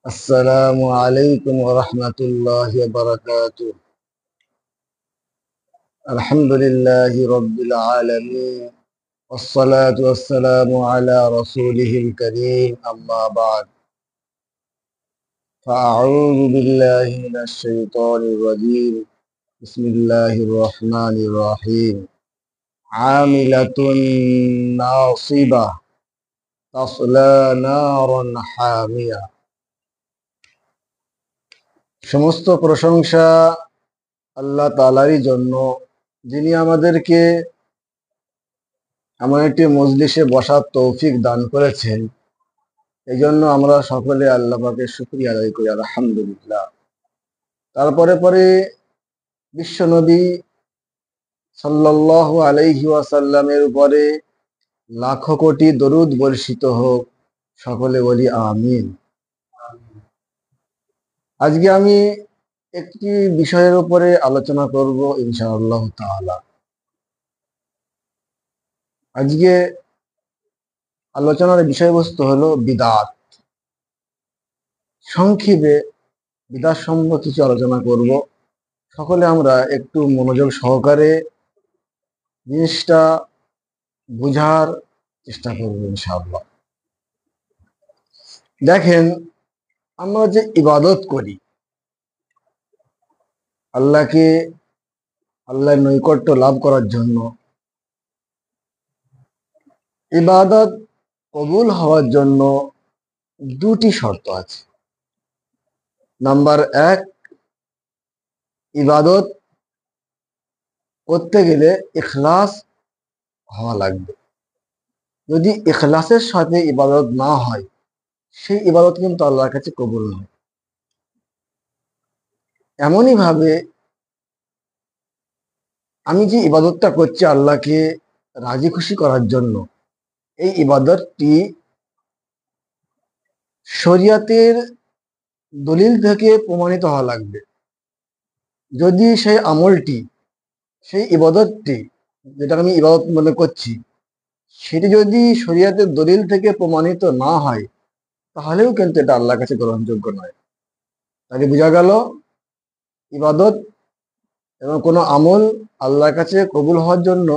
السلام عليكم ورحمة الله وبركاته. الحمد لله رب العالمين، والصلاة والسلام على رسوله الكريم. أما بعد، فأعوذ بالله من الشيطان الرجيم. بسم الله الرحمن الرحيم. عاملة ناصبة تصلى نارا حامية. সমস্ত প্রশংসা আল্লাহ তাআলারই জন্য, যিনি আমাদেরকে এমন একটি মজলিসে বসার তৌফিক দান করেছেন। এই জন্য আমরা সকলে আল্লাহ পাকের শুকরিয়া আদায় করি, আলহামদুলিল্লাহ। তারপরে পরে বিশ্বনবী সাল্লাল্লাহু আলাইহি ওয়াসাল্লামের উপরে লাখো কোটি দরুদ বর্ষিত হোক, সকলে বলি আমিন। আজকে আমি একটি বিষয়ের উপরে আলোচনা করব ইনশাআল্লাহ তাআলা। আজকে আলোচনার বিষয়বস্তু হলো বিদআত। সংক্ষেপে বিদআত সম্পর্কে কিছু আলোচনা করব। সকলে আমরা একটু মনোযোগ সহকারে জিনিসটা বুঝার চেষ্টা করব ইনশাআল্লাহ। দেখেন, আমরা যে ইবাদত করি, আল্লাহর নৈকট্য লাভ করার জন্য, ইবাদত কবুল হওয়ার জন্য দুটি শর্ত আছে। নাম্বার এক, ইবাদত করতে গেলে ইখলাস হওয়া লাগবে। যদি ইখলাসের সাথে ইবাদত না হয়, সেই ইবাদত কিন্তু আল্লাহর কাছে কবুল নয়। এমনই ভাবে আমি যে ইবাদতটা করছি আল্লাহকে রাজি খুশি করার জন্য, এই ইবাদতটি শরিয়াতের দলিল থেকে প্রমাণিত হওয়া লাগবে। যদি সেই আমলটি, সেই ইবাদতটি, যেটা আমি ইবাদত মনে করছি, সেটি যদি শরিয়াতের দলিল থেকে প্রমাণিত না হয়, তাহলেও কিন্তু এটা আল্লাহর কাছে গ্রহণযোগ্য নয়। তাহলে বোঝা গেল, ইবাদত এবং কোনো আমল আল্লাহর কাছে কবুল হওয়ার জন্য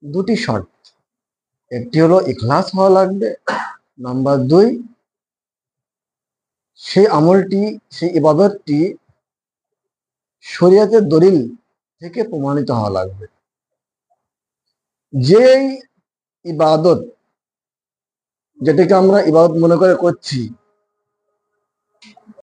দুটি শর্ত। একটি হলো ইখলাস হওয়া লাগবে, নাম্বার দুই, সেই আমলটি, সেই ইবাদতটি শরিয়াতের দলিল থেকে প্রমাণিত হওয়া লাগবে। যেই ইবাদত, যেটাকে আমরা ইবাদত মনে করে করছি,